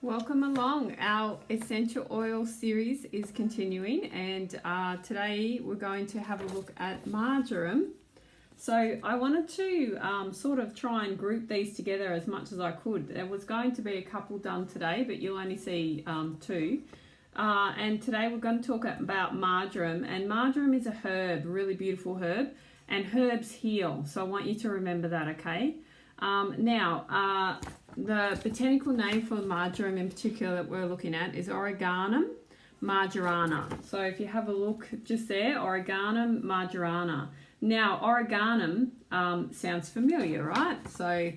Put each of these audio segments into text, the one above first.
Welcome along. Our essential oil series is continuing, and today we're going to have a look at marjoram. So I wanted to sort of try and group these together as much as I could. There was going to be a couple done today, but you'll only see two. And today we're going to talk about marjoram, and marjoram is a herb, a really beautiful herb, and herbs heal. So I want you to remember that, okay? The botanical name for marjoram in particular that we're looking at is Origanum marjorana. So if you have a look just there, Origanum marjorana. Now, Origanum sounds familiar, right? So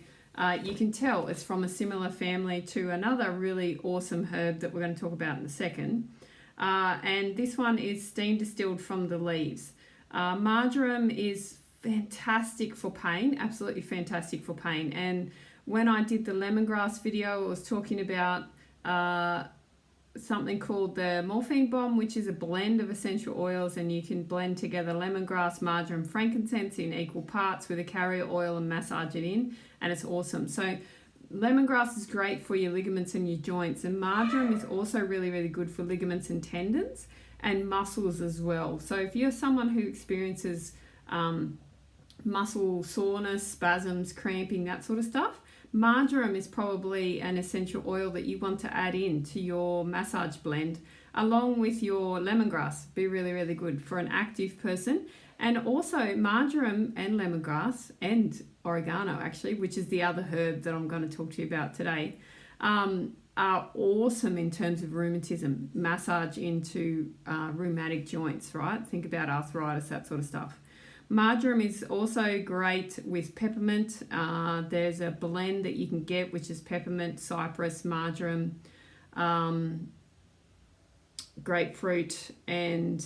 you can tell it's from a similar family to another really awesome herb that we're going to talk about in a second. And this one is steam distilled from the leaves. Marjoram is fantastic for pain, absolutely fantastic for pain. And when I did the lemongrass video, I was talking about something called the morphine bomb, which is a blend of essential oils, and you can blend together lemongrass, marjoram, frankincense in equal parts with a carrier oil and massage it in, and it's awesome. So lemongrass is great for your ligaments and your joints, and marjoram is also really, really good for ligaments and tendons and muscles as well. So if you're someone who experiences muscle soreness, spasms, cramping, that sort of stuff, marjoram is probably an essential oil that you want to add in to your massage blend along with your lemongrass. Be really, really good for an active person. And also marjoram and lemongrass and oregano, actually, which is the other herb that I'm going to talk to you about today, are awesome in terms of rheumatism, massage into rheumatic joints, right? Think about arthritis, that sort of stuff. Marjoram is also great with peppermint. There's a blend that you can get, which is peppermint, cypress, marjoram, grapefruit, and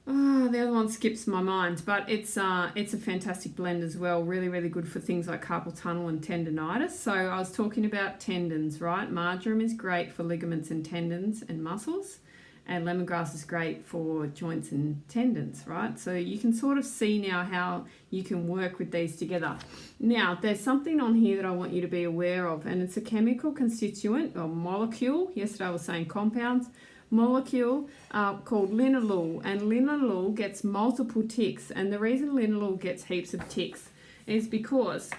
the other one skips my mind. But it's a fantastic blend as well. Really, really good for things like carpal tunnel and tendonitis. So I was talking about tendons, right? Marjoram is great for ligaments and tendons and muscles. And lemongrass is great for joints and tendons, right? So you can sort of see now how you can work with these together. Now, there's something on here that I want you to be aware of, and it's a chemical constituent or molecule. Yesterday I was saying compounds. Molecule called linalool, and linalool gets multiple ticks. And the reason linalool gets heaps of ticks is because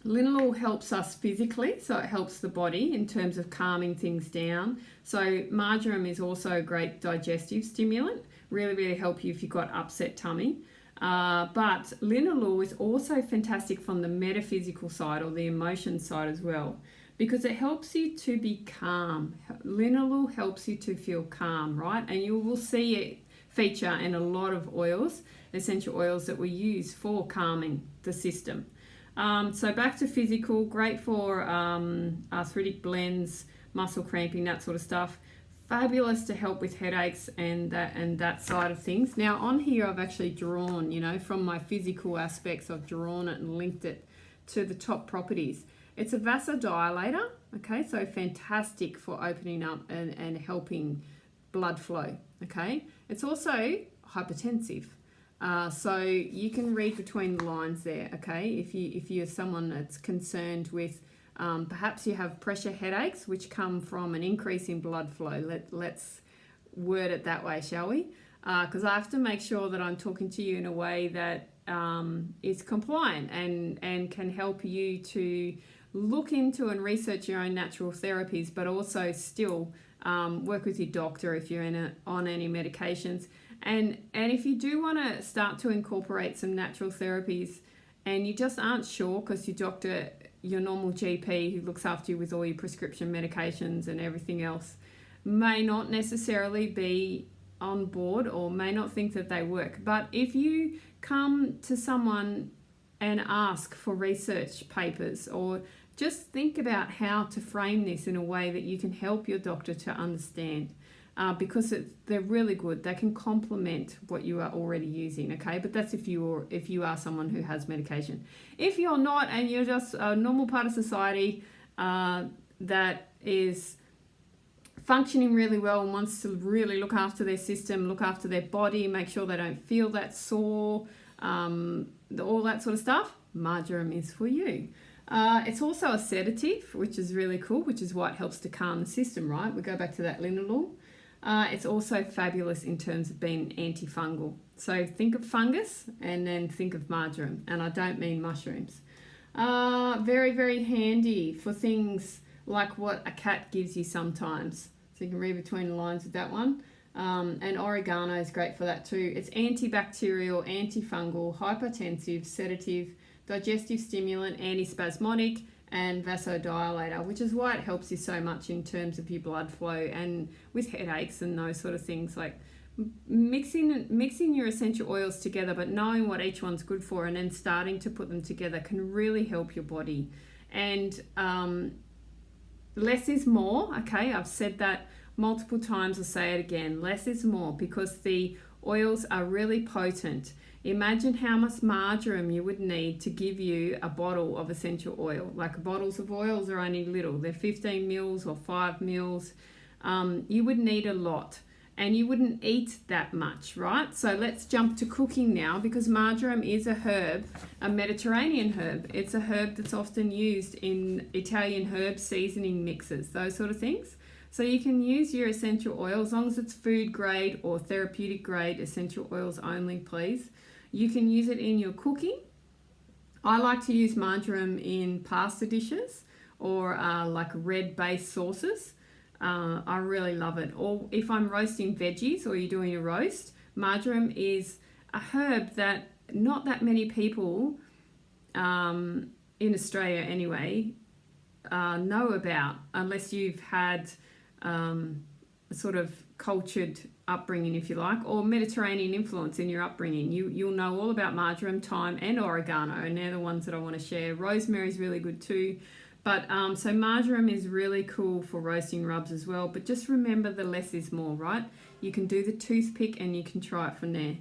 linalool helps us physically, so it helps the body in terms of calming things down. So marjoram is also a great digestive stimulant, really, really help you if you've got upset tummy. But linalool is also fantastic from the metaphysical side or the emotion side as well, because it helps you to be calm. Linalool helps you to feel calm, right? And you will see it feature in a lot of oils, essential oils that we use for calming the system. So back to physical, great for arthritic blends, muscle cramping, that sort of stuff. Fabulous to help with headaches and that side of things. Now on here I've actually drawn, from my physical aspects, I've drawn it and linked it to the top properties. It's a vasodilator, okay, so fantastic for opening up and helping blood flow, okay. It's also hypertensive. So you can read between the lines there, okay? If you're someone that's concerned with, perhaps you have pressure headaches, which come from an increase in blood flow. Let's word it that way, shall we? Because I have to make sure that I'm talking to you in a way that is compliant and can help you to look into and research your own natural therapies, but also still work with your doctor if you're on any medications. And if you do want to start to incorporate some natural therapies and you just aren't sure because your doctor, your normal GP who looks after you with all your prescription medications and everything else, may not necessarily be on board or may not think that they work. But if you come to someone and ask for research papers, or just think about how to frame this in a way that you can help your doctor to understand, because they're really good. They can complement what you are already using, okay? But that's if you are someone who has medication. If you're not and you're just a normal part of society that is functioning really well and wants to really look after their system, look after their body, make sure they don't feel that sore, all that sort of stuff, marjoram is for you. It's also a sedative, which is really cool, which is why it helps to calm the system, right? We go back to that linalool. It's also fabulous in terms of being antifungal. So think of fungus and then think of marjoram, and I don't mean mushrooms. Very, very handy for things like what a cat gives you sometimes. So you can read between the lines with that one. And oregano is great for that too. It's antibacterial, antifungal, hypertensive, sedative, digestive stimulant, antispasmodic, and vasodilator, which is why it helps you so much in terms of your blood flow and with headaches and those sort of things. Like mixing your essential oils together, but knowing what each one's good for and then starting to put them together can really help your body. And less is more. Okay, I've said that multiple times. I'll say it again. Less is more, because the oils are really potent. Imagine how much marjoram you would need to give you a bottle of essential oil. Like, bottles of oils are only little. They're 15 mils or 5 mils. You would need a lot, and you wouldn't eat that much, right? So let's jump to cooking now, because marjoram is a herb, a Mediterranean herb. It's a herb that's often used in Italian herb seasoning mixes, those sort of things. So you can use your essential oil, as long as it's food grade or therapeutic grade essential oils only, please. You can use it in your cooking. I like to use marjoram in pasta dishes or like red based sauces. I really love it. Or if I'm roasting veggies or you're doing a roast, marjoram is a herb that not that many people in Australia anyway know about, unless you've had a sort of cultured upbringing, if you like, or Mediterranean influence in your upbringing. You'll know all about marjoram, thyme, and oregano, and they're the ones that I want to share. Rosemary is really good too. But so marjoram is really cool for roasting rubs as well. But just remember, the less is more, right? You can do the toothpick and you can try it from there.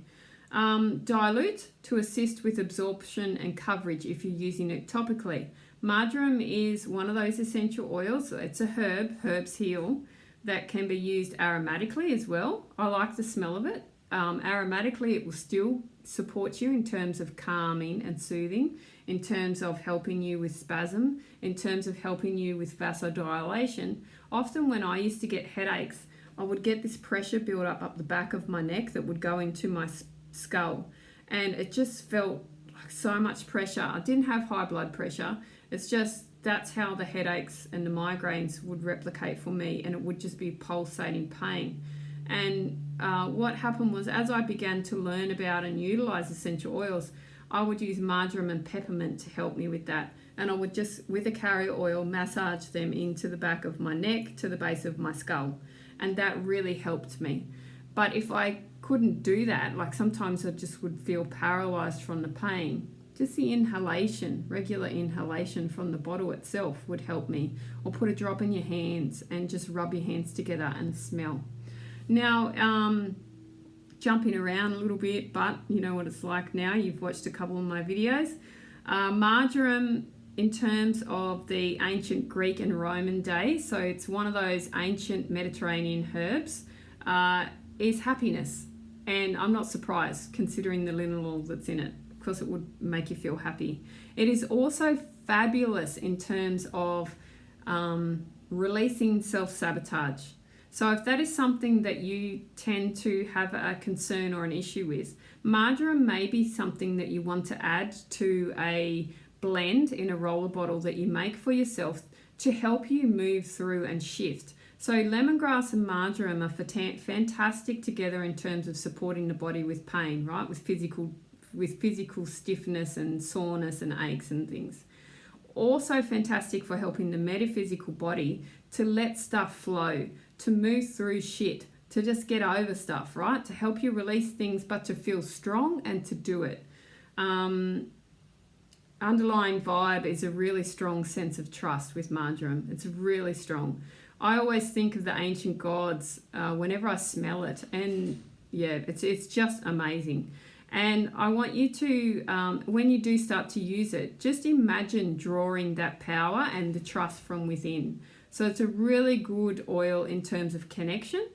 Dilute to assist with absorption and coverage if you're using it topically. Marjoram is one of those essential oils. It's a herb, herbs heal, that can be used aromatically as well. I like the smell of it. Aromatically, it will still support you in terms of calming and soothing, in terms of helping you with spasm, in terms of helping you with vasodilation. Often when I used to get headaches, I would get this pressure build up the back of my neck that would go into my skull, and it just felt like so much pressure. I didn't have high blood pressure. It's just that's how the headaches and the migraines would replicate for me, and it would just be pulsating pain. And what happened was, as I began to learn about and utilize essential oils, I would use marjoram and peppermint to help me with that. And I would just, with a carrier oil, massage them into the back of my neck to the base of my skull. And that really helped me. But if I couldn't do that, like sometimes I just would feel paralyzed from the pain, just the inhalation, regular inhalation from the bottle itself would help me. Or put a drop in your hands and just rub your hands together and smell. Now, jumping around a little bit, but you know what it's like now. You've watched a couple of my videos. Marjoram, in terms of the ancient Greek and Roman days, so it's one of those ancient Mediterranean herbs, is happiness. And I'm not surprised, considering the linalool that's in it, because it would make you feel happy. It is also fabulous in terms of releasing self-sabotage. So if that is something that you tend to have a concern or an issue with, marjoram may be something that you want to add to a blend in a roller bottle that you make for yourself to help you move through and shift. So lemongrass and marjoram are fantastic together in terms of supporting the body with pain, right? With physical stiffness and soreness and aches and things. Also fantastic for helping the metaphysical body to let stuff flow, to move through shit, to just get over stuff, right? To help you release things, but to feel strong and to do it. Underlying vibe is a really strong sense of trust with marjoram. It's really strong. I always think of the ancient gods whenever I smell it, and yeah, it's just amazing. And I want you to, when you do start to use it, just imagine drawing that power and the trust from within. So it's a really good oil in terms of connection,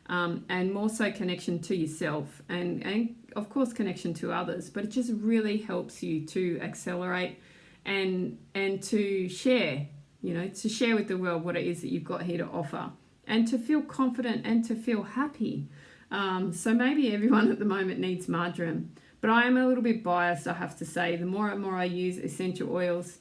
and more so connection to yourself and of course connection to others, but it just really helps you to accelerate and to share, to share with the world what it is that you've got here to offer, and to feel confident and to feel happy. So maybe everyone at the moment needs marjoram, but I am a little bit biased, I have to say. The more and more I use essential oils,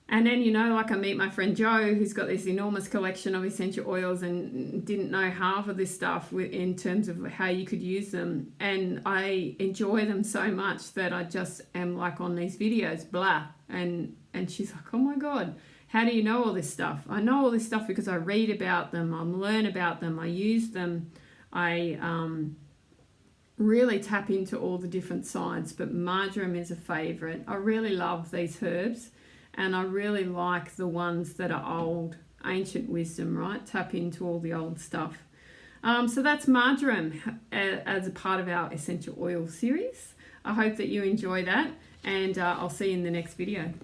and then, like I meet my friend Joe, who's got this enormous collection of essential oils and didn't know half of this stuff in terms of how you could use them. And I enjoy them so much that I just am like on these videos, blah. And she's like, oh my God, how do you know all this stuff? I know all this stuff because I read about them, I learn about them, I use them. I really tap into all the different sides, but marjoram is a favourite. I really love these herbs. And I really like the ones that are old, ancient wisdom, right? Tap into all the old stuff. So that's marjoram as a part of our essential oil series. I hope that you enjoy that, and I'll see you in the next video.